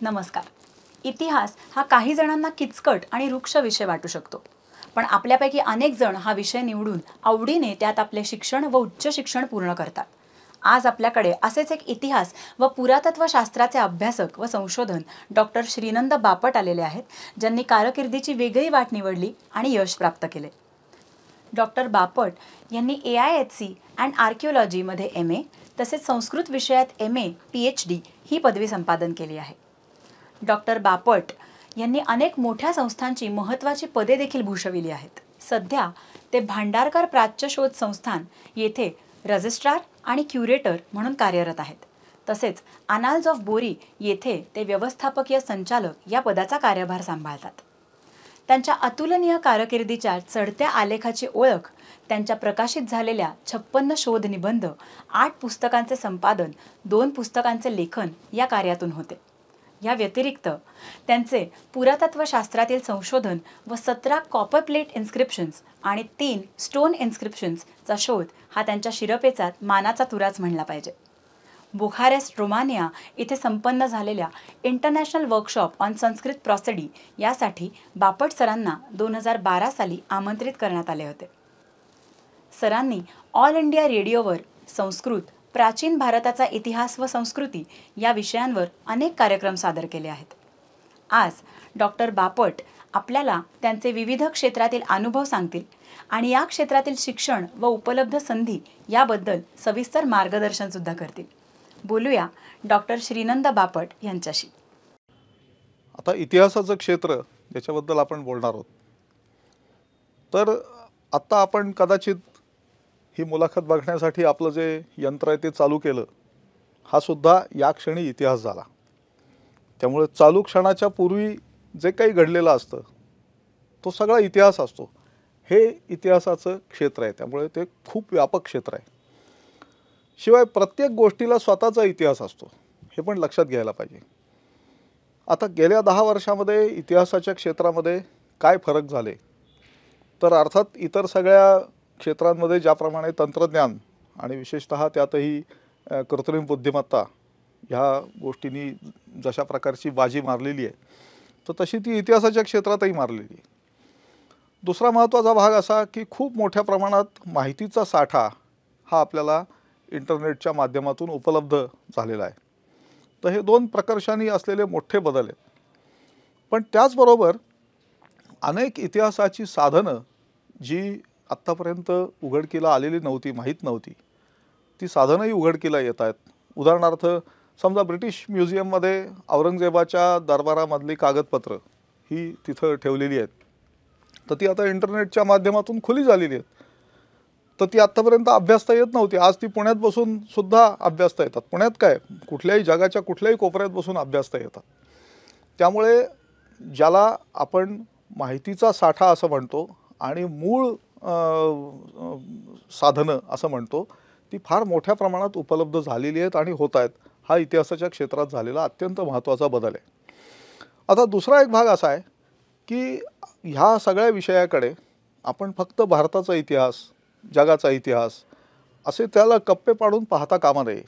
नमस्कार. इतिहास हा काही जणांना किचकट आणि रुक्ष विषय वाटू शकतो. पण आपल्यापैकी अनेक जण हा विषय निवडून आवडीने त्यात आपले शिक्षण व उच्च शिक्षण पूर्ण करतात. आज आपल्याकडे असेच एक इतिहास व पुरातत्व शास्त्राचे अभ्यासक व संशोधन डॉक्टर श्रीनंद बापट आलेले आहेत, ज्यांनी कारकिर्दीची वेगळी वाट निवडली आणि यश प्राप्त केले. डॉक्टर बापट यांनी AIHC अँड आर्किओलॉजीमध्ये MA तसेच संस्कृत विषयात MA PhD ही पदवी संपादन केली आहे. डॉक्टर बापट यांनी अनेक मोठ्या संस्थांची महत्त्वाची पदे देखील भूषविली आहेत. सध्या ते भांडारकर प्राच्य शोध संस्थान येथे रजिस्ट्रार आणि क्युरेटर म्हणून कार्यरत आहेत. तसेच अनाल्स ऑफ बोरी येथे ते व्यवस्थापकीय संचालक या पदाचा कार्यभार सांभाळतात. त्यांच्या अतुलनीय कारकिर्दीच्या चढत्या आलेखाची ओळख त्यांच्या प्रकाशित झालेल्या 56 शोध निबंध, 8 पुस्तकांचे संपादन, 2 पुस्तकांचे लेखन या कार्यातून होते. या व्यतिरिक्त त्यांचे पुरातत्वशास्त्रातील संशोधन व 17 कॉपर प्लेट इन्स्क्रिप्शन्स आणि 3 स्टोन इन्स्क्रिप्शन्सचा शोध हा त्यांच्या शिरपेचात मानाचा तुराच म्हणला पाहिजे. बुखारेस्ट, रोमानिया इथे संपन्न झालेल्या इंटरनॅशनल वर्कशॉप ऑन संस्कृत प्रॉसेडी यासाठी बापट सरांना 2012 साली आमंत्रित करण्यात आले होते. सरांनी ऑल इंडिया रेडिओवर संस्कृत, प्राचीन भारताचा इतिहास व संस्कृती या विषयांवर अनेक कार्यक्रम सादर केले आहेत. आज डॉक्टर बापट आपल्याला त्यांचे विविध क्षेत्रातील अनुभव सांगतील आणि या क्षेत्रातील शिक्षण व उपलब्ध संधी याबद्दल सविस्तर मार्गदर्शन सुद्धा करतील. बोलूया डॉक्टर श्रीनंद बापट यांच्याशी. आता इतिहासाचं क्षेत्र याच्याबद्दल आपण बोलणार आहोत. तर आता आपण कदाचित ही मुलाखत बघण्यासाठी आपलं जे यंत्र आहे ते चालू केलं, हा सुद्धा या क्षणी इतिहास झाला. त्यामुळे चालू क्षणाच्या पूर्वी जे काही घडलेलं असतं तो सगळा इतिहास असतो. हे इतिहासाचं क्षेत्र आहे, त्यामुळे ते खूप व्यापक क्षेत्र आहे. शिवाय प्रत्येक गोष्टीला स्वतःचा इतिहास असतो, हे पण लक्षात घ्यायला पाहिजे. आता गेल्या 10 वर्षामध्ये इतिहासाच्या क्षेत्रामध्ये काय फरक झाले, तर अर्थात इतर सगळ्या क्षेत्रांमध्ये ज्याप्रमाणे तंत्रज्ञान आणि विशेषतः त्यातही कृत्रिम बुद्धिमत्ता ह्या गोष्टींनी जशा प्रकारची बाजी मारलेली आहे, तर तशी ती इतिहासाच्या क्षेत्रातही मारलेली आहे. दुसरा महत्त्वाचा भाग असा की खूप मोठ्या प्रमाणात माहितीचा साठा हा आपल्याला इंटरनेटच्या माध्यमातून उपलब्ध झालेला आहे. तर हे 2 प्रकर्षांनी असलेले मोठे बदल आहेत. पण त्याचबरोबर अनेक इतिहासाची साधनं जी आत्तापर्यंत उघडकीला आलेली नव्हती, माहीत नव्हती, ती साधनंही उघडकीला येत आहेत. उदाहरणार्थ समजा ब्रिटिश म्युझियममध्ये औरंगजेबाच्या दरबारामधली कागदपत्र ही तिथं ठेवलेली आहेत, तर ती आता इंटरनेटच्या माध्यमातून खुली झालेली आहेत. तर ती आत्तापर्यंत अभ्यासता येत नव्हती, आज ती पुण्यात बसून सुद्धा अभ्यासता येतात. पुण्यात काय, कुठल्याही जगाच्या कुठल्याही कोपऱ्यात बसून अभ्यासता येतात. त्यामुळे ज्याला आपण माहितीचा साठा असं म्हणतो आणि मूळ साधनं असं म्हणतो, ती फार मोठ्या प्रमाणात उपलब्ध झालेली आहेत आणि होत आहेत. हा इतिहासाच्या क्षेत्रात झालेला अत्यंत महत्त्वाचा बदल आहे. आता दुसरा एक भाग असा आहे की ह्या सगळ्या विषयाकडे आपण फक्त भारताचा इतिहास, जगाचा इतिहास असे त्याला कप्पे पाडून पाहता कामा नये.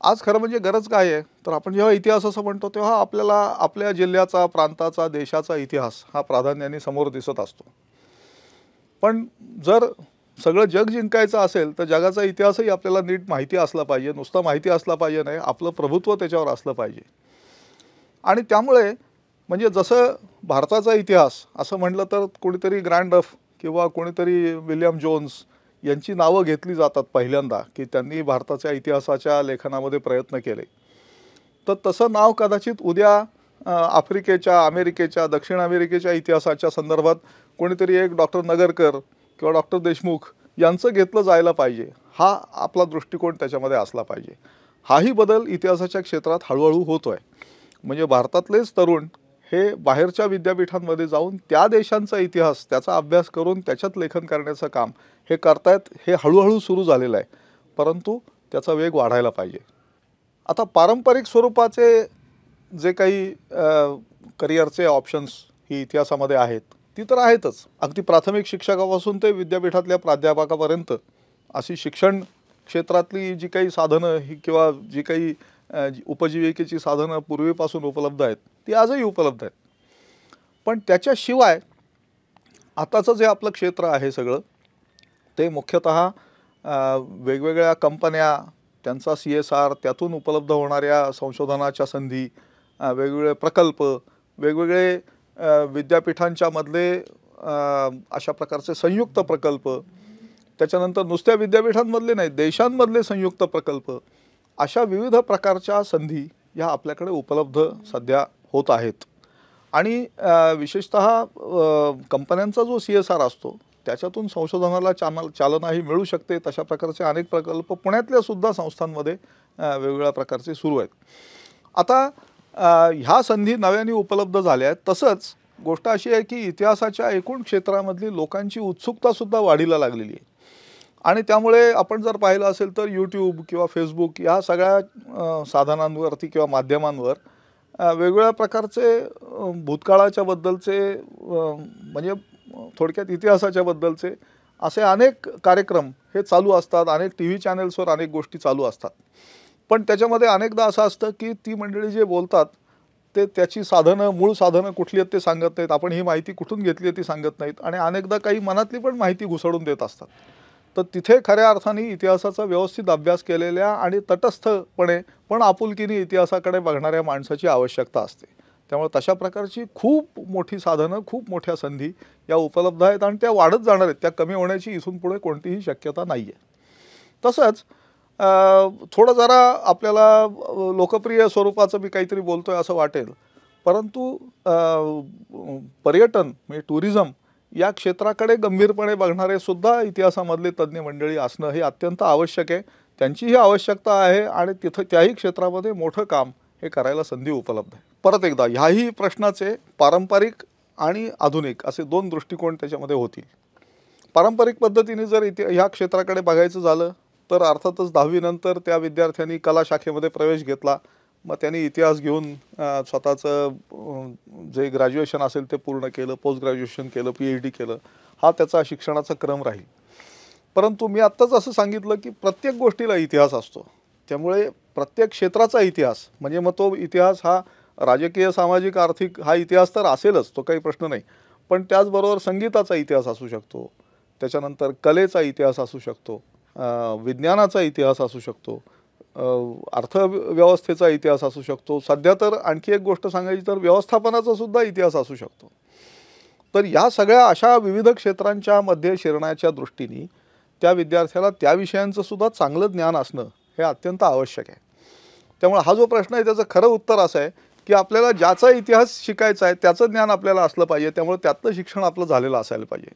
आज खरं म्हणजे गरज काय आहे, तर आपण जेव्हा इतिहास असं म्हणतो तेव्हा आपल्याला आपल्या जिल्ह्याचा, प्रांताचा, देशाचा इतिहास हा प्राधान्याने समोर दिसत असतो. पण जर सगळं जग जिंकायचं असेल तर जगाचा इतिहासही आपल्याला नीट माहिती असला पाहिजे. नुसतं माहिती असला पाहिजे नाही, आपलं प्रभुत्व त्याच्यावर असलं पाहिजे. आणि त्यामुळे म्हणजे जसं भारताचा इतिहास असं म्हटलं तर कोणीतरी ग्रँड डफ किंवा कोणीतरी विल्यम जोन्स यांची नावं घेतली जातात पहिल्यांदा की त्यांनी भारताच्या इतिहासाच्या लेखनामध्ये प्रयत्न केले. तर तसं नाव कदाचित उद्या आफ्रिकेच्या, अमेरिकेच्या, दक्षिण अमेरिकेच्या इतिहासाच्या संदर्भात कोणीतरी एक डॉक्टर नगरकर किंवा डॉक्टर देशमुख यांचं घेतलं जायला पाहिजे. हा आपला दृष्टिकोन त्याच्यामध्ये असला पाहिजे. हाही बदल इतिहासाच्या क्षेत्रात हळूहळू होतो आहे. म्हणजे भारतातलेच तरुण हे बाहेरच्या विद्यापीठांमध्ये जाऊन त्या देशांचा इतिहास, त्याचा अभ्यास करून त्याच्यात लेखन करण्याचं काम हे करतायत. हे हळूहळू सुरू झालेलं आहे, परंतु त्याचा वेग वाढायला पाहिजे. आता पारंपरिक स्वरूपाचे जे काही करिअरचे ऑप्शन्स ही इतिहासामध्ये आहेत ती तर आहेतच. अगदी प्राथमिक शिक्षकापासून ते विद्यापीठातल्या प्राध्यापकापर्यंत अशी शिक्षण क्षेत्रातली जी काही साधनं ही किंवा जी काही उपजीविकेची साधनं पूर्वीपासून उपलब्ध आहेत ती आजही उपलब्ध आहेत. पण त्याच्याशिवाय आताचं जे आपलं क्षेत्र आहे सगळं ते मुख्यतः वेगवेगळ्या कंपन्या, त्यांचा CSR, त्यातून उपलब्ध होणाऱ्या संशोधनाच्या संधी, वेगवेगळे प्रकल्प, वेगवेगळे विद्यापीठांच्या मधले अशा प्रकारचे संयुक्त प्रकल्प, त्याच्यानंतर नुसत्या विद्यापीठांमधले नाही देशांमधले संयुक्त प्रकल्प, अशा विविध प्रकारच्या संधी या आपल्याकडे उपलब्ध सध्या होत आहेत. आणि विशेषतः कंपन्यांचा जो CSR असतो त्याच्यातून संशोधनाला चालनाही मिळू शकते. तशा प्रकारचे अनेक प्रकल्प पुण्यातल्या सुद्धा संस्थांमध्ये वेगवेगळ्या प्रकारचे सुरू आहेत. आता ह्या संधी नव्याने उपलब्ध झाल्या आहेत. तसंच गोष्ट अशी आहे की इतिहासाच्या एकूण क्षेत्रामधली लोकांची उत्सुकतासुद्धा वाढीला लागलेली आहे. आणि त्यामुळे आपण जर पाहिलं असेल तर यूट्यूब किंवा फेसबुक या सगळ्या साधनांवरती किंवा माध्यमांवर वेगवेगळ्या प्रकारचे भूतकाळाच्या बद्दलचे म्हणजे थोडक्यात इतिहासाच्या बद्दलचे असे अनेक कार्यक्रम हे चालू असतात. अनेक TV चॅनल्सवर अनेक गोष्टी चालू असतात. पण त्याच्यामध्ये अनेकदा असं असतं की ती मंडळी जे बोलतात ते त्याची साधनं, मूळ साधनं कुठली आहेत ते सांगत नाहीत. आपण ही माहिती कुठून घेतली आहे ती सांगत नाहीत. आणि अनेकदा काही मनातली पण माहिती घुसडून देत असतात. तर तिथे खऱ्या अर्थाने इतिहासाचा व्यवस्थित अभ्यास केलेल्या आणि तटस्थपणे पण आपुलकीने इतिहासाकडे बघणाऱ्या माणसाची आवश्यकता असते. त्यामुळे तशा प्रकारची खूप मोठी साधनं, खूप मोठ्या संधी या उपलब्ध आहेत आणि त्या वाढत जाणार आहेत. त्या कमी होण्याची इथून पुढे कोणतीही शक्यता नाही आहे. तसंच थोडं जरा आपल्याला लोकप्रिय स्वरूपाचं मी काहीतरी बोलतोय असं वाटेल, परंतु पर्यटन म्हणजे टुरिझम या क्षेत्राकडे गंभीरपणे बघणारे सुद्धा इतिहासामधले तज्ज्ञ मंडळी असणं हे अत्यंत आवश्यक आहे. त्यांचीही आवश्यकता आहे आणि तिथं त्याही क्षेत्रामध्ये मोठं काम हे करायला संधी उपलब्ध आहे. परत एकदा ह्याही प्रश्नाचे पारंपरिक आणि आधुनिक असे दोन दृष्टिकोन त्याच्यामध्ये होतील. पारंपरिक पद्धतीने जर ह्या क्षेत्राकडे बघायचं झालं तर अर्थातच 10वी नंतर त्या विद्यार्थ्यांनी कला शाखेमध्ये प्रवेश घेतला. मग त्यांनी इतिहास घेऊन स्वतःचं जे ग्रॅज्युएशन असेल ते पूर्ण केलं, पोस्ट ग्रॅज्युएशन केलं, PhD केलं. हा त्याचा शिक्षणाचा क्रम राहील. परंतु मी आत्ताच असं सांगितलं की प्रत्येक गोष्टीला इतिहास असतो. त्यामुळे प्रत्येक क्षेत्राचा इतिहास म्हणजे मग तो इतिहास हा राजकीय, सामाजिक, आर्थिक हा इतिहास तर असेलच, तो काही प्रश्न नाही. पण त्याचबरोबर संगीताचा इतिहास असू शकतो, त्याच्यानंतर कलेचा इतिहास असू शकतो, विज्ञानाचा इतिहास असू शकतो, अर्थव्यवस्थेचा इतिहास असू शकतो. सध्या तर आणखी एक गोष्ट सांगायची तर व्यवस्थापनाचा सुद्धा इतिहास असू शकतो. तर या सगळ्या अशा विविध क्षेत्रांच्या मध्ये शिरण्याच्या दृष्टीने त्या विद्यार्थ्याला त्या विषयांचं सुद्धा चांगलं ज्ञान असणं हे अत्यंत आवश्यक आहे. त्यामुळे हा जो प्रश्न आहे त्याचं खरं उत्तर असं आहे की आपल्याला ज्याचा इतिहास शिकायचा आहे त्याचं ज्ञान आपल्याला असलं पाहिजे. त्यामुळे त्यातलं शिक्षण आपलं झालेलं असायला पाहिजे.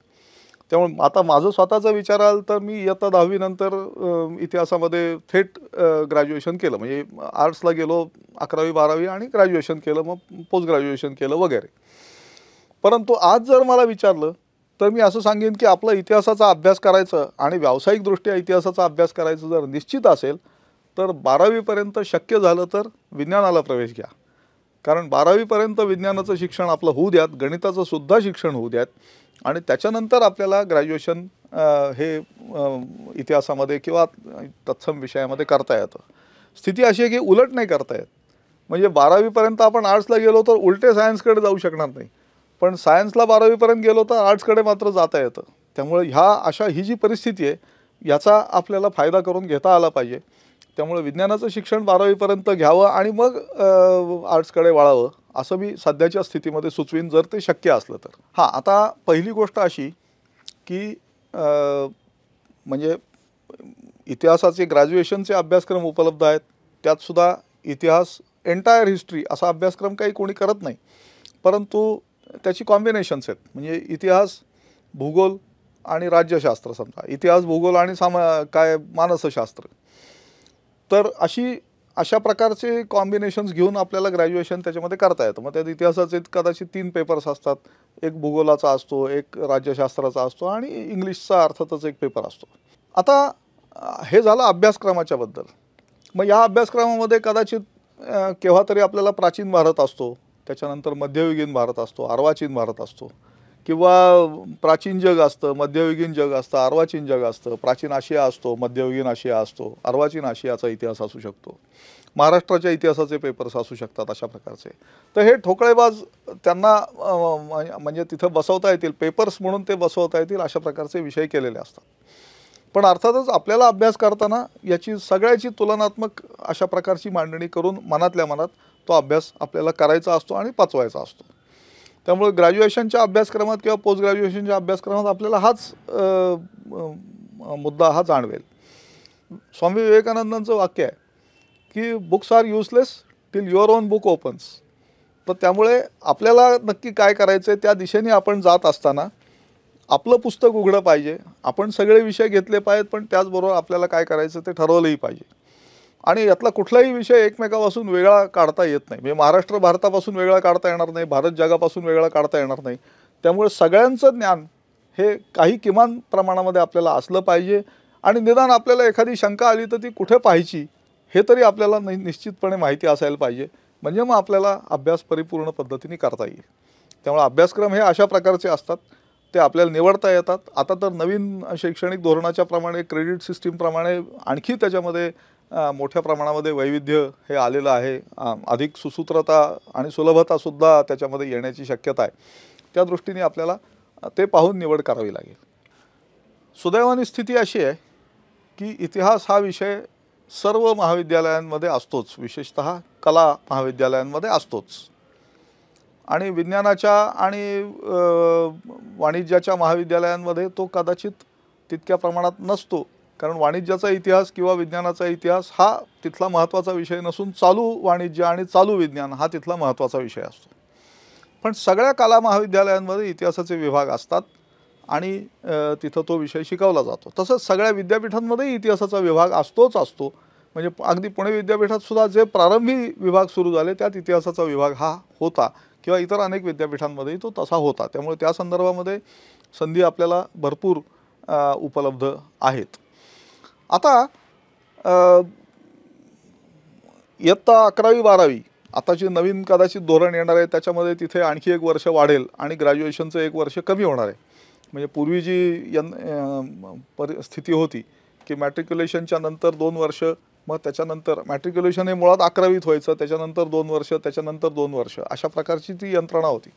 त्यामुळे आता माझं स्वतःचा विचाराल तर मी इयत्ता 10वी नंतर इतिहासामध्ये थेट ग्रॅज्युएशन केलं. म्हणजे आर्ट्सला गेलो, 11वी 12वी आणि ग्रॅज्युएशन केलं, मग पोस्ट ग्रॅज्युएशन केलं वगैरे. परंतु आज जर मला विचारलं तर मी असं सांगेन की आपला इतिहासाचा अभ्यास करायचं आणि व्यावसायिकदृष्ट्या इतिहासाचा अभ्यास करायचं जर निश्चित असेल तर 12वीपर्यंत शक्य झालं तर विज्ञानाला प्रवेश घ्या. कारण 12वीपर्यंत विज्ञानाचं शिक्षण आपलं होऊ द्यात, गणिताचं सुद्धा शिक्षण होऊ द्यात आणि त्याच्यानंतर आपल्याला ग्रॅज्युएशन हे इतिहासामध्ये किंवा तत्सम विषयामध्ये करता येतं. स्थिती अशी आहे की उलट नाही करता येत. म्हणजे 12वीपर्यंत आपण आर्ट्सला गेलो तर उलटे सायन्सकडे जाऊ शकणार नाही, पण सायन्सला 12वीपर्यंत गेलो तर आर्ट्सकडे मात्र जाता येतं. त्यामुळे ही जी परिस्थिती आहे याचा आपल्याला फायदा करून घेता आला पाहिजे. त्यामुळे विज्ञानाचं शिक्षण 12वीपर्यंत घ्यावं आणि मग आर्ट्सकडे वळावं असं मी सध्याच्या स्थितीमध्ये सुचवीन जर ते शक्य असलं तर. हां, आता पहिली गोष्ट अशी की म्हणजे इतिहासाचे ग्रॅज्युएशनचे अभ्यासक्रम उपलब्ध आहेत. त्यातसुद्धा इतिहास एंटायर हिस्ट्री असा अभ्यासक्रम काही कोणी करत नाही, परंतु त्याची कॉम्बिनेशन्स आहेत. म्हणजे इतिहास, भूगोल आणि राज्यशास्त्र, समजा इतिहास, भूगोल आणि मानसशास्त्र. तर अशा प्रकारचे कॉम्बिनेशन्स घेऊन आपल्याला ग्रॅज्युएशन त्याच्यामध्ये करता येतं. मग त्यात इतिहासाचे कदाचित 3 पेपर्स असतात. एक भूगोलाचा असतो, एक राज्यशास्त्राचा असतो आणि इंग्लिशचा अर्थातच एक पेपर असतो. आता हे झालं अभ्यासक्रमाच्या बद्दल. मग या अभ्यासक्रमामध्ये कदाचित केव्हा तरी आपल्याला प्राचीन भारत असतो, त्याच्यानंतर मध्ययुगीन भारत असतो, अर्वाचीन भारत असतो किंवा प्राचीन जग असतं, मध्ययुगीन जग असतं, अर्वाचीन जग असतं, प्राचीन आशिया असतो, मध्ययुगीन आशिया असतो, अर्वाचीन आशियाचा इतिहास असू शकतो, महाराष्ट्राच्या इतिहासाचे पेपर्स असू शकतात अशा प्रकारचे. तर हे ठोकळेबाज त्यांना म्हणजे तिथं बसवता येतील, पेपर्स म्हणून ते बसवता येतील अशा प्रकारचे विषय केलेले असतात. पण अर्थातच आपल्याला अभ्यास करताना याची सगळ्याची तुलनात्मक अशा प्रकारची मांडणी करून मनातल्या मनात तो अभ्यास आपल्याला करायचा असतो आणि पचवायचा असतो. त्यामुळे ग्रॅज्युएशनच्या अभ्यासक्रमात किंवा पोस्ट ग्रॅज्युएशनच्या अभ्यासक्रमात आपल्याला हाच मुद्दा हा जाणवेल. स्वामी विवेकानंदांचं वाक्य आहे की books are useless till your own book opens. तर त्यामुळे आपल्याला नक्की काय करायचं आहे त्या दिशेने आपण जात असताना आपलं पुस्तक उघडं पाहिजे, आपण सगळे विषय घेतले पाहिजेत, पण त्याचबरोबर आपल्याला काय करायचं ते ठरवलंही पाहिजे. आणि यातला कुठलाही विषय एकमेकापासून वेगळा काढता येत नाही. म्हणजे महाराष्ट्र भारतापासून वेगळा काढता येणार नाही, भारत जगापासून वेगळा काढता येणार नाही. त्यामुळे सगळ्यांचं ज्ञान हे काही किमान प्रमाणामध्ये आपल्याला असलं पाहिजे. आणि निदान आपल्याला एखादी शंका आली तर ती कुठे पाहायची हे तरी आपल्याला निश्चितपणे माहिती असायला पाहिजे. म्हणजे मग आपल्याला अभ्यास परिपूर्ण पद्धतीने करता येईल. त्यामुळे अभ्यासक्रम हे अशा प्रकारचे असतात, ते आपल्याला निवडता येतात. आता तर नवीन शैक्षणिक धोरणाच्या प्रमाणे, क्रेडिट सिस्टीमप्रमाणे आणखी त्याच्यामध्ये मोठ्या प्रमाणामध्ये वैविध्य हे आलेलं आहे. अधिक सुसूत्रता आणि सुलभतासुद्धा त्याच्यामध्ये येण्याची शक्यता आहे. त्या दृष्टीने आपल्याला ते पाहून निवड करावी लागेल. सुदैवाने स्थिती अशी आहे की इतिहास हा विषय सर्व महाविद्यालयांमध्ये असतोच, विशेषतः कला महाविद्यालयांमध्ये असतोच. आणि विज्ञानाच्या आणि वाणिज्याच्या महाविद्यालयांमध्ये तो कदाचित तितक्या प्रमाणात नसतो. कारण वाणिज्याचा इतिहास किंवा विज्ञानाचा इतिहास हा तिथला महत्त्वाचा विषय नसून चालू वाणिज्य आणि चालू विज्ञान हा तिथला महत्त्वाचा विषय असतो. पण सगळ्या कला महाविद्यालयांमध्ये इतिहासाचे विभाग असतात आणि तिथं तो विषय शिकवला जातो. तसंच सगळ्या विद्यापीठांमध्येही इतिहासाचा विभाग असतो. म्हणजे अगदी पुणे विद्यापीठात सुद्धा जे प्रारंभी विभाग सुरू झाले त्यात इतिहासाचा विभाग हा होता, किंवा इतर अनेक विद्यापीठांमध्येही तो तसा होता. त्यामुळे त्या संदर्भामध्ये संधी आपल्याला भरपूर उपलब्ध आहेत. आता इयत्ता 11वी-12वी आता जे नवीन कदाचित धोरण येणार आहे त्याच्यामध्ये तिथे आणखी 1 वर्ष वाढेल आणि ग्रॅज्युएशनचं 1 वर्ष कमी होणार आहे. म्हणजे पूर्वी जी परिस्थिती होती की मॅट्रिक्युलेशनच्या नंतर 2 वर्ष, मग त्याच्यानंतर मॅट्रिक्युलेशन हे मुळात 11वीत व्हायचं, त्याच्यानंतर 2 वर्ष, त्याच्यानंतर 2 वर्ष अशा प्रकारची ती यंत्रणा होती.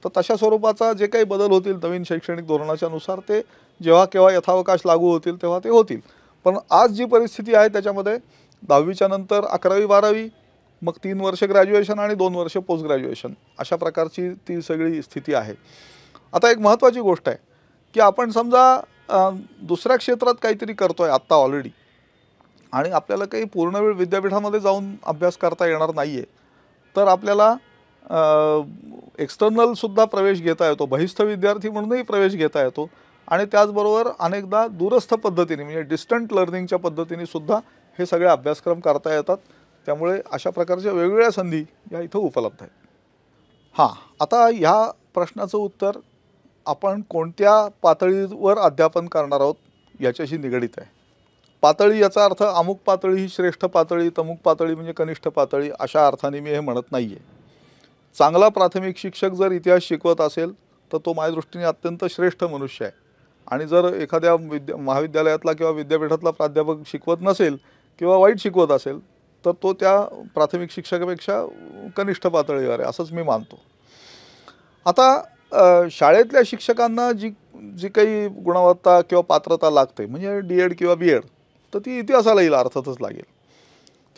तर तशा स्वरूपाचा जे काही बदल होतील नवीन शैक्षणिक धोरणाच्या नुसार ते जेव्हा केव्हा यथावकाश लागू होतील तेव्हा ते होतील. पण आज जी परिस्थिती आहे त्याच्यामध्ये 10वीच्या नंतर 11वी-12वी, मग 3 वर्ष ग्रॅज्युएशन आणि 2 वर्ष पोस्ट ग्रॅज्युएशन अशा प्रकारची ती सगळी स्थिती आहे. आता एक महत्त्वाची गोष्ट आहे की आपण समजा दुसऱ्या क्षेत्रात काहीतरी करतोय आत्ता ऑलरेडी आणि आपल्याला काही पूर्णवेळ विद्यापीठामध्ये जाऊन अभ्यास करता येणार नाही आहे, तर आपल्याला एक्सटर्नलसुद्धा प्रवेश घेता येतो, बहिस्थ विद्यार्थी म्हणूनही प्रवेश घेता येतो. आणि त्याचबरोबर अनेकदा दूरस्थ पद्धतीने म्हणजे डिस्टंट लर्निंगच्या पद्धतीने सुद्धा हे सगळे अभ्यासक्रम करता येतात. त्यामुळे अशा प्रकारच्या वेगवेगळ्या संधी या इथं उपलब्ध आहेत. हां, आता ह्या प्रश्नाचं उत्तर आपण कोणत्या पातळीवर अध्यापन करणार आहोत याच्याशी निगडित आहे. पातळी याचा अर्थ अमुक पातळी ही श्रेष्ठ पातळी, तमुक पातळी म्हणजे कनिष्ठ पातळी अशा अर्थाने मी हे म्हणत नाही आहे. चांगला प्राथमिक शिक्षक जर इतिहास शिकवत असेल तर तो माझ्या दृष्टीने अत्यंत श्रेष्ठ मनुष्य आहे. आणि जर एखाद्या महाविद्यालयातला किंवा विद्यापीठातला प्राध्यापक शिकवत नसेल किंवा वाईट शिकवत असेल तर तो त्या प्राथमिक शिक्षकापेक्षा कनिष्ठ पातळीवर आहे असंच मी मानतो. आता शाळेतल्या शिक्षकांना जी काही गुणवत्ता किंवा पात्रता लागते म्हणजे D.Ed किंवा B.Ed तर ती इतिहासाला येईल, अर्थातच लागेल.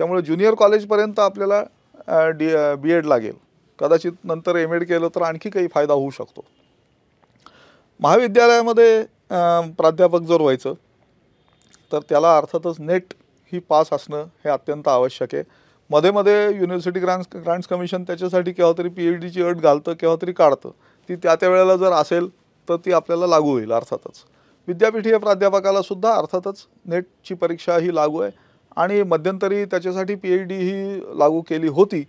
त्यामुळे ज्युनियर कॉलेजपर्यंत आपल्याला B.Ed लागेल. कदाचित नंतर M.Ed केलं तर आणखी काही फायदा होऊ शकतो. महाविद्यालयामध्ये प्राध्यापक जर व्हायचं तर त्याला अर्थातच नेट ही पास असणं हे अत्यंत आवश्यक आहे. मध्ये युनिव्हर्सिटी ग्रांट्स कमिशन त्याच्यासाठी केव्हा तरी PhDची अट घालतं, केव्हा तरी काढतं. ती त्या वेळेला जर असेल तर ती आपल्याला लागू होईल अर्थातच. विद्यापीठीय प्राध्यापकाला सुद्धा अर्थातच नेटची परीक्षा ही लागू आहे आणि मध्यंतरी त्याच्यासाठी PhD ही लागू केली होती,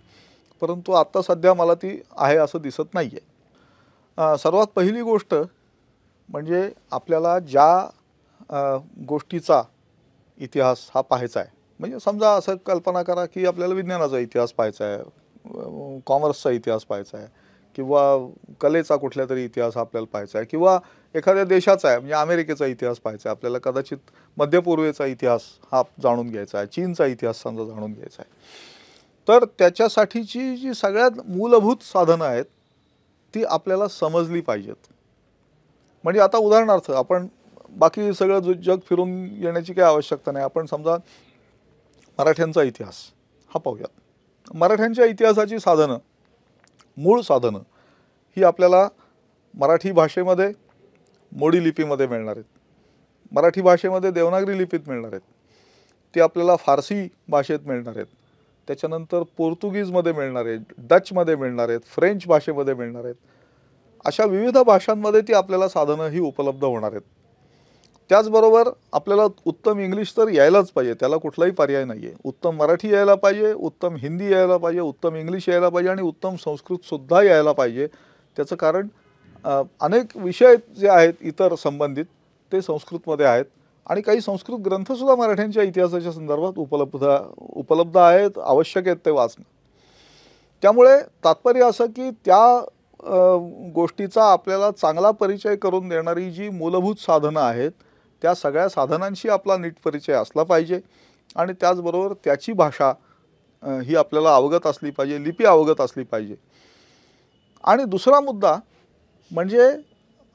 परंतु आत्ता सध्या मला ती आहे असं दिसत नाही आहे. सर्वात पहिली गोष्ट म्हणजे आपल्याला ज्या गोष्टीचा इतिहास हा पाहायचा आहे, म्हणजे समजा असं कल्पना करा की आपल्याला विज्ञानाचा इतिहास पाहायचा आहे, कॉमर्सचा इतिहास पाहायचा आहे किंवा कलेचा कुठल्या तरी इतिहास आपल्याला पाहायचा आहे, किंवा एखाद्या देशाचा आहे म्हणजे अमेरिकेचा इतिहास पाहायचा आहे आपल्याला, कदाचित मध्यपूर्वेचा इतिहास हा जाणून घ्यायचा आहे, चीनचा इतिहास समजा जाणून घ्यायचा आहे, तर त्याच्यासाठीची जी सगळ्यात मूलभूत साधनं आहेत ती आपल्याला समजली पाहिजेत. म्हणजे आता उदाहरणार्थ आपण बाकी सगळं जग फिरून येण्याची काही आवश्यकता नाही. आपण समजा मराठ्यांचा इतिहास हा पाहूयात. मराठ्यांच्या इतिहासाची साधनं, मूळ साधनं ही आपल्याला मराठी भाषेमध्ये मोडी लिपीमध्ये मिळणार आहेत, मराठी भाषेमध्ये देवनागरी लिपीत मिळणार आहेत, ती आपल्याला फारसी भाषेत मिळणार आहेत, त्याच्यानंतर पोर्तुगीजमध्ये मिळणार आहेत, डचमध्ये मिळणार आहेत, फ्रेंच भाषेमध्ये मिळणार आहेत. अशा विविध भाषांमध्ये ती आपल्याला साधनं ही उपलब्ध होणार आहेत. त्याचबरोबर आपल्याला उत्तम इंग्लिश तर यायलाच पाहिजे, त्याला कुठलाही पर्याय नाही आहे. उत्तम मराठी यायला पाहिजे, उत्तम हिंदी यायला पाहिजे, उत्तम इंग्लिश यायला पाहिजे आणि उत्तम संस्कृतसुद्धा यायला पाहिजे. त्याचं कारण अनेक विषय जे आहेत इतर संबंधित ते संस्कृतमध्ये आहेत आणि काही संस्कृत ग्रंथसुद्धा मराठ्यांच्या इतिहासाच्या संदर्भात उपलब्ध आहेत, आवश्यक आहेत ते वाचणं. त्यामुळे तात्पर्य असं की त्या गोष्टीचा आपल्याला चांगला परिचय करून देणारी जी मूलभूत साधनं आहेत त्या सगळ्या साधनांशी आपला नीट परिचय असला पाहिजे आणि त्याचबरोबर त्याची भाषा ही आपल्याला अवगत असली पाहिजे, लिपी अवगत असली पाहिजे. आणि दुसरा मुद्दा म्हणजे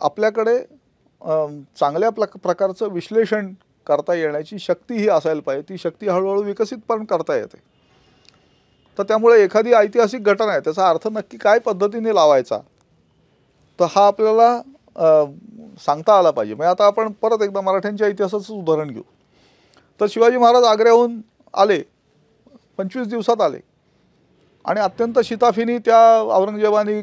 आपल्याकडे चांगल्या प्रकारचं विश्लेषण करता येण्याची शक्ती ही असायला पाहिजे. ती शक्ती हळूहळू विकसित पण करता येते. तर त्यामुळे एखादी ऐतिहासिक घटना आहे त्याचा अर्थ नक्की काय पद्धतीने लावायचा तर हा आपल्याला सांगता आला पाहिजे. म्हणजे आता आपण परत एकदा मराठ्यांच्या इतिहासाचं उदाहरण घेऊ. तर शिवाजी महाराज आग्र्याहून आले, 25 दिवसात आले आणि अत्यंत शिताफीने त्या औरंगजेबाने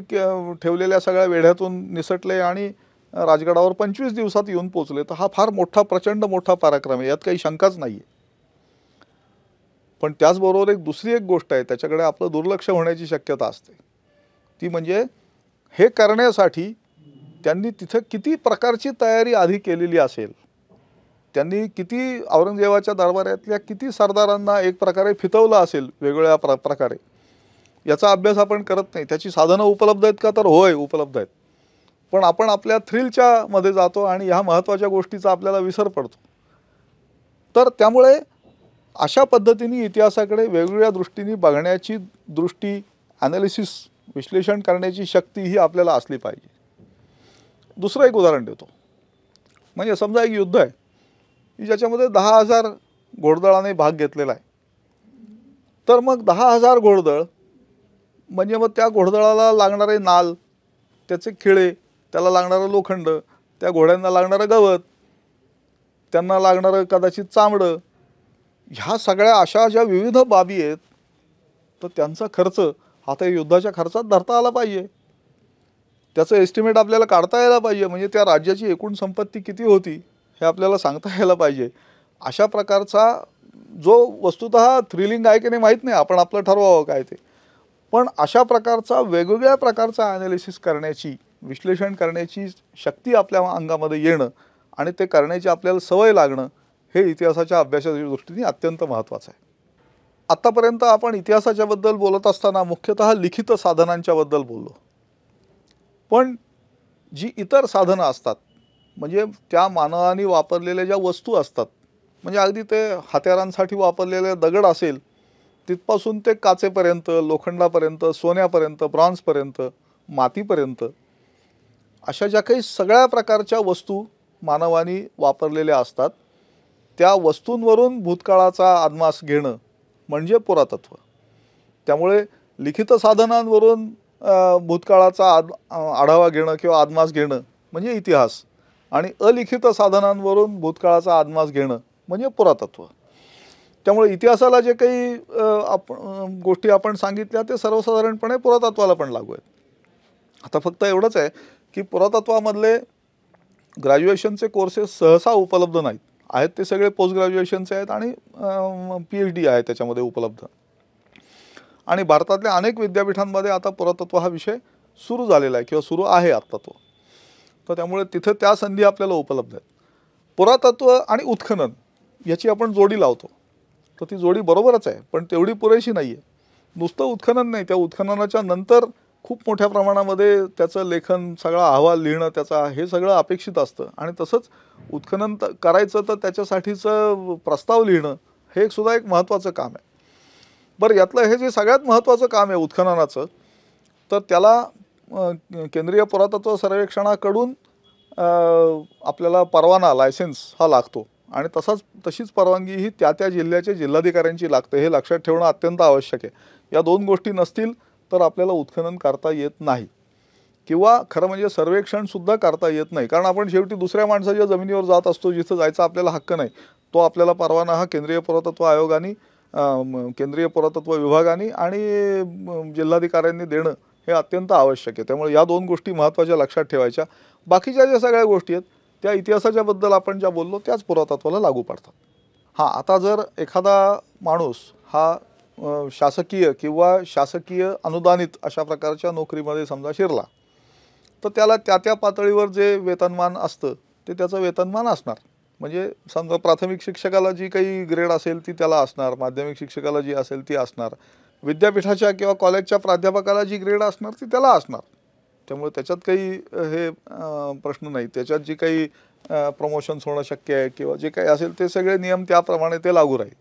ठेवलेल्या सगळ्या वेढ्यातून निसटले आणि राजगडावर 25 दिवसात येऊन पोचले. तर हा फार मोठा, प्रचंड मोठा पराक्रम आहे, यात काही शंकाच नाही आहे. पण त्याचबरोबर दुसरी एक गोष्ट आहे, त्याच्याकडे आपलं दुर्लक्ष होण्याची शक्यता असते. ती म्हणजे हे करण्यासाठी त्यांनी तिथे किती प्रकारची तयारी आधी केलेली असेल, त्यांनी किती औरंगजेबाच्या दरबारातल्या किती सरदारांना एक प्रकारे फितवलं असेल वेगवेगळ्या प्रकारे, याचा अभ्यास आपण करत नाही. त्याची साधनं उपलब्ध आहेत का तर होय, उपलब्ध आहेत. पण आपण आपल्या थ्रिलच्या मध्ये जातो आणि ह्या महत्त्वाच्या गोष्टीचा आपल्याला विसर पडतो. तर त्यामुळे अशा पद्धतीने इतिहासाकडे वेगवेगळ्या दृष्टीने बघण्याची दृष्टी, ॲनालिसिस, विश्लेषण करण्याची शक्ती ही आपल्याला असली पाहिजे. दुसरं एक उदाहरण देतो. म्हणजे समजा एक युद्ध आहे की ज्याच्यामध्ये 10,000 घोडदळाने भाग घेतलेला आहे. तर मग 10,000 घोडदळ म्हणजे मग त्या घोडदळाला लागणारे नाल, त्याचे खिळे, त्याला लागणारं लोखंड, त्या घोड्यांना लागणारं गवत, त्यांना लागणारं कदाचित चामडं, ह्या सगळ्या अशा ज्या विविध बाबी आहेत तर त्यांचा खर्च आता युद्धाच्या खर्चात धरता आला पाहिजे. त्याचं एस्टिमेट आपल्याला काढता यायला पाहिजे. म्हणजे त्या राज्याची एकूण संपत्ती किती होती हे आपल्याला सांगता यायला पाहिजे. अशा प्रकारचा जो वस्तुतः थ्रिलिंग आहे की नाही माहीत नाही, आपण आपलं ठरवावं काय ते. पण अशा प्रकारचा वेगवेगळ्या प्रकारचा ॲनालिसिस करण्याची, विश्लेषण करण्याची शक्ती आपल्या अंगामध्ये येणं आणि ते करण्याची आपल्याला सवय लागणं हे इतिहासाच्या अभ्यासाच्या दृष्टीने अत्यंत महत्त्वाचं आहे. आत्तापर्यंत आपण इतिहासाच्याबद्दल बोलत असताना मुख्यतः लिखित साधनांच्याबद्दल बोललो. पण जी इतर साधनं असतात म्हणजे त्या मानवाने वापरलेल्या ज्या वस्तू असतात, म्हणजे अगदी ते हत्यारांसाठी वापरलेले दगड असेल तिथपासून ते काचेपर्यंत, लोखंडापर्यंत, सोन्यापर्यंत, ब्रॉन्झपर्यंत, मातीपर्यंत, अशा ज्या काही सगळ्या प्रकारच्या वस्तू मानवाने वापरलेल्या असतात त्या वस्तूंवरून भूतकाळाचा आदमास घेणं म्हणजे पुरातत्व. त्यामुळे लिखित साधनांवरून भूतकाळाचा आढावा घेणं किंवा आदमास घेणं म्हणजे इतिहास आणि अलिखित साधनांवरून भूतकाळाचा आदमास घेणं म्हणजे पुरातत्व. त्यामुळे इतिहासाला जे काही गोष्टी आपण सांगितल्या ते सर्वसाधारणपणे पुरातत्वाला पण लागू आहेत. आता फक्त एवढंच आहे की पुरातत्वामधले ग्रॅज्युएशनचे कोर्सेस सहसा उपलब्ध नाहीत. आहेत ते सगळे पोस्ट ग्रॅज्युएशनचे आहेत आणि PhD आहे त्याच्यामध्ये उपलब्ध. आणि भारतातल्या अनेक विद्यापीठांमध्ये आता पुरातत्व हा विषय सुरू झालेला आहे किंवा सुरू आहे आत्ता तो. तर त्यामुळे तिथं त्या संधी आपल्याला उपलब्ध आहेत. पुरातत्व आणि उत्खनन याची आपण जोडी लावतो तर ती जोडी बरोबरच आहे, पण तेवढी पुरेशी नाही आहे. नुसतं उत्खनन नाही, त्या उत्खननाच्या नंतर खूप मोठ्या प्रमाणामध्ये त्याचं लेखन, सगळा अहवाल लिहिणं त्याचा हे सगळं अपेक्षित असतं. आणि तसंच उत्खनन करायचं तर त्याच्यासाठीचं प्रस्ताव लिहिणं हे सुद्धा एक महत्त्वाचं काम आहे. बरं, यातलं हे जे सगळ्यात महत्त्वाचं काम आहे उत्खननाचं, तर त्याला केंद्रीय पुरातत्व सर्वेक्षणाकडून आपल्याला परवाना, लायसेन्स हा लागतो. आणि तशीच परवानगी ही त्या जिल्ह्याच्या जिल्हाधिकाऱ्यांची लागते. हे लक्षात ठेवणं अत्यंत आवश्यक आहे. या दोन गोष्टी नसतील तर आपल्याला उत्खनन करता येत नाही, किंवा खरं म्हणजे सर्वेक्षणसुद्धा करता येत नाही. कारण आपण शेवटी दुसऱ्या माणसाच्या जमिनीवर जात असतो, जिथं जायचा आपल्याला हक्क नाही. तो आपल्याला परवाना हा केंद्रीय पुरातत्व आयोगाने, केंद्रीय पुरातत्व विभागाने आणि जिल्हाधिकाऱ्यांनी देणं हे अत्यंत आवश्यक आहे. त्यामुळे या दोन गोष्टी महत्त्वाच्या लक्षात ठेवायच्या. बाकीच्या ज्या सगळ्या गोष्टी आहेत त्या इतिहासाच्याबद्दल आपण ज्या बोललो त्याच पुरातत्वाला लागू पडतात. हां, आता जर एखादा माणूस हा शासकीय किंवा शासकीय अनुदानित अशा प्रकारच्या नोकरीमध्ये समजा शिरला, तर त्याला त्या पातळीवर जे वेतनमान असतं ते त्याचं वेतनमान असणार. म्हणजे समजा प्राथमिक शिक्षकाला जी काही ग्रेड असेल ती त्याला असणार, माध्यमिक शिक्षकाला जी असेल ती असणार, विद्यापीठाच्या किंवा कॉलेजच्या प्राध्यापकाला जी ग्रेड असणार ती त्याला असणार. त्यामुळे त्याच्यात काही हे प्रश्न नाही. त्याच्यात जी काही प्रमोशन्स होणं शक्य आहे किंवा जे काही असेल ते सगळे नियम त्याप्रमाणे ते लागू राहील.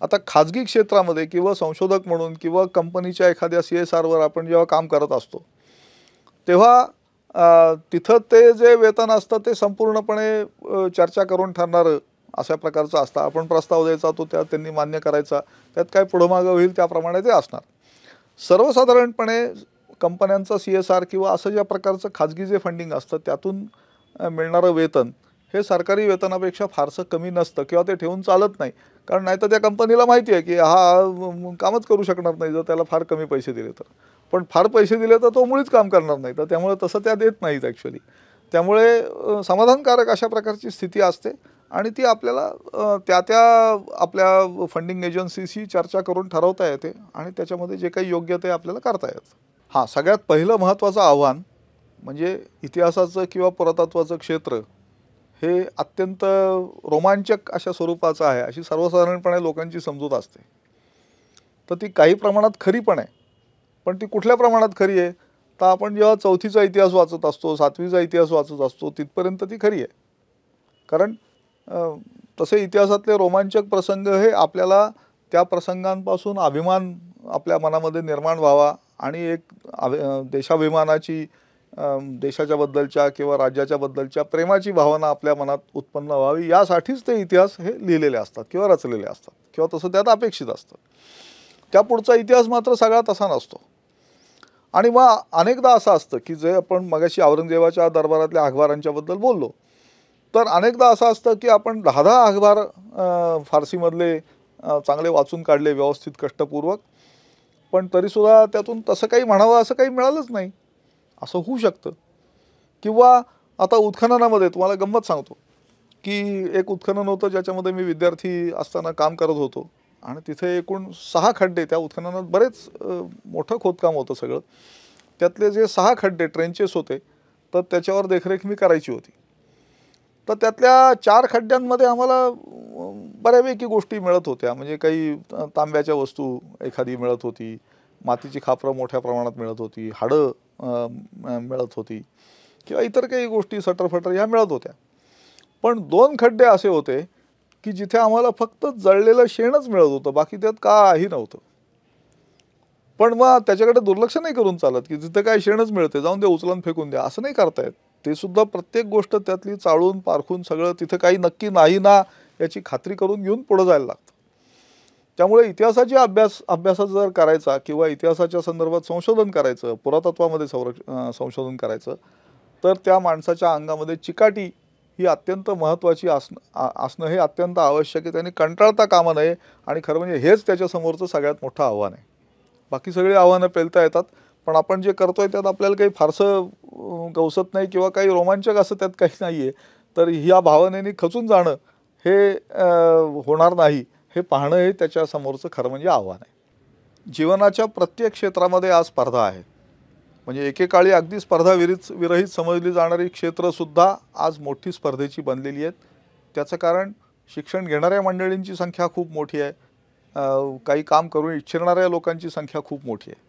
आता खाजगी क्षेत्रामध्ये किंवा संशोधक म्हणून किंवा कंपनीच्या एखाद्या CSRवर आपण जेव्हा काम करत असतो तेव्हा तिथं ते जे वेतन असतं ते संपूर्णपणे चर्चा करून ठरणारं अशा प्रकारचं असतं. आपण प्रस्ताव द्यायचा, तो त्यांनी मान्य करायचा, त्यात काय पुढं मागं होईल त्याप्रमाणे ते असणार. सर्वसाधारणपणे कंपन्यांचा CSR किंवा असं ज्या प्रकारचं खाजगी जे फंडिंग असतं त्यातून मिळणारं वेतन हे सरकारी वेतनापेक्षा फारसं कमी नसतं, किंवा ते ठेवून चालत नाही. कारण नाही तर त्या कंपनीला माहिती आहे की हा कामच करू शकणार नाही जर त्याला फार कमी पैसे दिले तर. पण फार पैसे दिले तर तो मुळीच काम करणार नाही. तर त्यामुळे तसं त्या देत नाहीत ॲक्च्युली. त्यामुळे समाधानकारक अशा प्रकारची स्थिती असते आणि ती आपल्याला त्या आपल्या फंडिंग एजन्सीशी चर्चा करून ठरवता येते आणि त्याच्यामध्ये जे काही योग्य ते आपल्याला करता येतं. हां, सगळ्यात पहिलं महत्त्वाचं आव्हान म्हणजे इतिहासाचं किंवा पुरातत्वाचं क्षेत्र हे अत्यंत रोमांचक अशा स्वरूपाचं आहे, अशी सर्वसाधारणपणे लोकांची समजूत असते. तर ती काही प्रमाणात खरी पण आहे. पण ती कुठल्या प्रमाणात खरी आहे? तर आपण जेव्हा 4थीचा इतिहास वाचत असतो, 7वीचा इतिहास वाचत असतो तिथपर्यंत ती खरी आहे. कारण तसे इतिहासातले रोमांचक प्रसंग हे आपल्याला त्या प्रसंगांपासून अभिमान आपल्या मनामध्ये निर्माण व्हावा आणि एक देशाभिमानाची, देशाच्या बद्दलच्या किंवा राज्याच्या बद्दलच्या प्रेमाची भावना आपल्या मनात उत्पन्न व्हावी, यासाठीच ते इतिहास हे लिहिलेले असतात किंवा रचलेले असतात किंवा तसं त्यात अपेक्षित असतं. त्या पुढचा इतिहास मात्र सगळा तसा नसतो. आणि मग अनेकदा असं असतं की जे आपण मगाशी औरंगजेबाच्या दरबारातल्या अखबारांच्याबद्दल बोललो, तर अनेकदा असं असतं की आपण 10 अखबार फारसीमधले चांगले वाचून काढले व्यवस्थित कष्टपूर्वक, पण तरीसुद्धा त्यातून तसं काही म्हणावं असं काही मिळालंच नाही, असं होऊ शकतं. किंवा आता उत्खननामध्ये तुम्हाला गंमत सांगतो की एक उत्खनन होतं ज्याच्यामध्ये मी विद्यार्थी असताना काम करत होतो आणि तिथे एकूण 6 खड्डे, त्या उत्खननात बरेच मोठं खोदकाम होतं सगळं, त्यातले जे 6 खड्डे ट्रेंचेस होते तर त्याच्यावर देखरेख मी करायची होती. तर त्यातल्या 4 खड्ड्यांमध्ये आम्हाला बऱ्यापैकी गोष्टी मिळत होत्या. म्हणजे काही तांब्याच्या वस्तू एखादी मिळत होती, मातीची खापरं मोठ्या प्रमाणात मिळत होती, हाडं मिळत होती किंवा इतर काही गोष्टी सटरफटर ह्या मिळत होत्या. पण 2 खड्डे असे होते की जिथे आम्हाला फक्त जळलेलं शेणच मिळत होतं, बाकी त्यात काही नव्हतं. पण मग त्याच्याकडे दुर्लक्ष नाही करून चालत की जिथे काय शेणच मिळते जाऊन दे, उचलून फेकून द्या, असं नाही करतायत. ते सुद्धा प्रत्येक गोष्ट त्यातली चाळून पारखून सगळं तिथं काही नक्की नाही ना याची खात्री करून घेऊन पुढे जायला लागतं. त्यामुळे इतिहासाची अभ्यासाचा जर करायचा किंवा इतिहासाच्या संदर्भात संशोधन करायचं, पुरातत्वामध्ये संशोधन करायचं, तर त्या माणसाच्या अंगामध्ये चिकाटी ही अत्यंत महत्त्वाची असणं हे अत्यंत आवश्यक आहे. त्यांनी कंटाळता कामा नये आणि खरं म्हणजे हेच त्याच्यासमोरचं सगळ्यात मोठं आव्हान आहे. बाकी सगळी आव्हानं पेलता येतात, पण आपण जे करतोय त्यात आपल्याला काही फारसं गवसत नाही किंवा काही रोमांचक असं त्यात काही नाही आहे. तर ह्या भावनेने खचून जाणं हे होणार नाही हे पाहणं हे त्याच्यासमोरचं खरं म्हणजे आव्हान आहे. जीवनाच्या प्रत्येक क्षेत्रामध्ये आज स्पर्धा आहे. म्हणजे एकेकाळी अगदी स्पर्धा विरहित समजली जाणारी क्षेत्रसुद्धा आज मोठी स्पर्धेची बनलेली आहेत. त्याचं कारण शिक्षण घेणाऱ्या मंडळींची संख्या खूप मोठी आहे, काही काम करू इच्छिणाऱ्या लोकांची संख्या खूप मोठी आहे.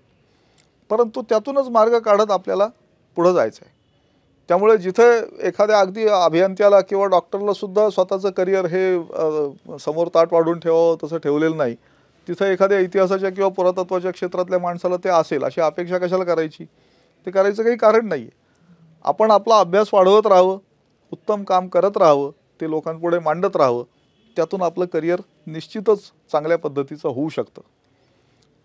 परंतु त्यातूनच मार्ग काढत आपल्याला पुढं जायचं आहे. त्यामुळे जिथे एखाद्या अगदी अभियंत्याला किंवा डॉक्टरला सुद्धा स्वतःचं करिअर हे समोर ताट वाढून ठेवावं तसं ठेवलेलं नाही, तिथं एखाद्या इतिहासाच्या किंवा पुरातत्वाच्या क्षेत्रातल्या माणसाला ते असेल अशी अपेक्षा कशाला करायची? ते करायचं काही कारण नाही आहे. आपण आपला अभ्यास वाढवत राहावं, उत्तम काम करत राहावं, ते लोकांपुढे मांडत राहावं. त्यातून आपलं करिअर निश्चितच चांगल्या पद्धतीचं होऊ शकतं.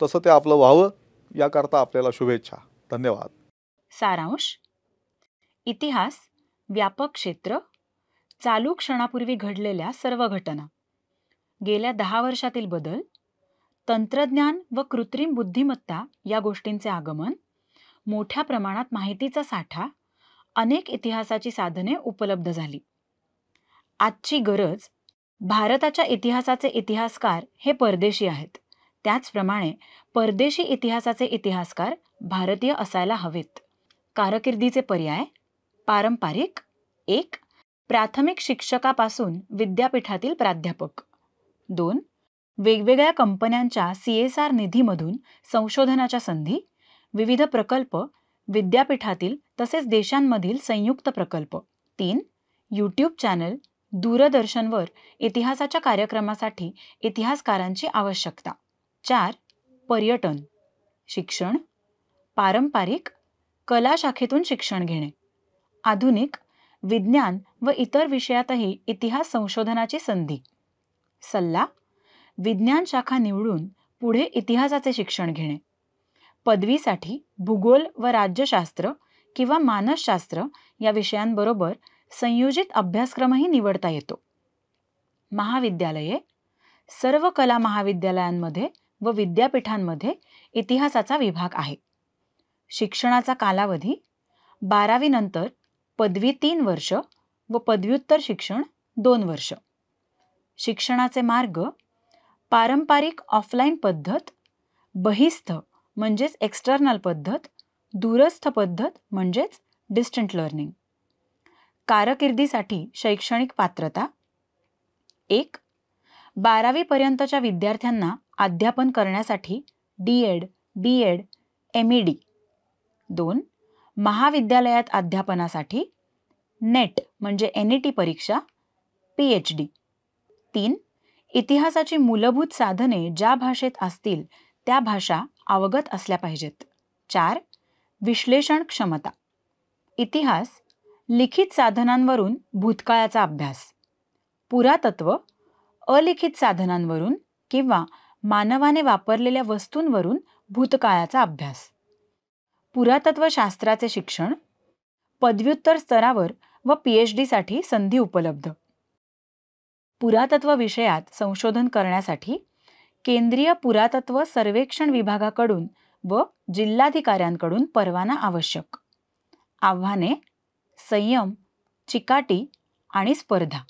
तसं ते आपलं व्हावं याकरता आपल्याला शुभेच्छा. धन्यवाद. सारांश: इतिहास व्यापक क्षेत्र, चालू क्षणापूर्वी घडलेल्या सर्व घटना, गेल्या 10 वर्षातील बदल, तंत्रज्ञान व कृत्रिम बुद्धिमत्ता या गोष्टींचे आगमन, मोठ्या प्रमाणात माहितीचा साठा, अनेक इतिहासाची साधने उपलब्ध झाली. आजची गरज: भारताच्या इतिहासाचे इतिहासकार हे परदेशी आहेत. त्याचप्रमाणे परदेशी इतिहासाचे इतिहासकार भारतीय असायला हवेत. कारकिर्दीचे पर्याय: पारंपरिक 1. प्राथमिक शिक्षकापासून विद्यापीठातील प्राध्यापक. 2. वेगवेगळ्या कंपन्यांच्या CSR निधीमधून संशोधनाच्या संधी, विविध प्रकल्प, विद्यापीठातील तसेच देशांमधील संयुक्त प्रकल्प. 3. YouTube चॅनल, दूरदर्शनवर इतिहासाच्या कार्यक्रमासाठी इतिहासकारांची आवश्यकता. 4. पर्यटन. शिक्षण: पारंपरिक कला शाखेतून शिक्षण घेणे, आधुनिक विज्ञान व इतर विषयातही इतिहास संशोधनाची संधी. सल्ला: विज्ञान शाखा निवडून पुढे इतिहासाचे शिक्षण घेणे. पदवीसाठी भूगोल व राज्यशास्त्र किंवा मानसशास्त्र या विषयांबरोबर संयोजित अभ्यासक्रमही निवडता येतो. महाविद्यालये: सर्व कला महाविद्यालयांमध्ये व विद्यापीठांमध्ये इतिहासाचा विभाग आहे. शिक्षणाचा कालावधी: 12वी नंतर पदवी 3 वर्ष व पदव्युत्तर शिक्षण 2 वर्ष. शिक्षणाचे मार्ग: पारंपरिक ऑफलाईन पद्धत, बहिस्थ म्हणजेच एक्सटर्नल पद्धत, दूरस्थ पद्धत म्हणजेच डिस्टंट लर्निंग. कारकिर्दीसाठी शैक्षणिक पात्रता: 1. 12वी पर्यंतच्या विद्यार्थ्यांना अध्यापन करण्यासाठी D.Ed, B.Ed, MED. 2. महाविद्यालयात अध्यापनासाठी नेट म्हणजे NET परीक्षा, PhD. 3. इतिहासाची मूलभूत साधने ज्या भाषेत असतील त्या भाषा अवगत असल्या पाहिजेत. 4. विश्लेषण क्षमता: इतिहास लिखित साधनांवरून भूतकाळाचा अभ्यास, पुरातत्व अलिखित साधनांवरून किंवा मानवाने वापरलेल्या वस्तूंवरून भूतकाळाचा अभ्यास. पुरातत्वशास्त्राचे शिक्षण: पदव्युत्तर स्तरावर व PhD साठी संधी उपलब्ध. पुरातत्व विषयात संशोधन करण्यासाठी केंद्रीय पुरातत्व सर्वेक्षण विभागाकडून व जिल्हाधिकाऱ्यांकडून परवाना आवश्यक. आव्हाने: संयम, चिकाटी आणि स्पर्धा.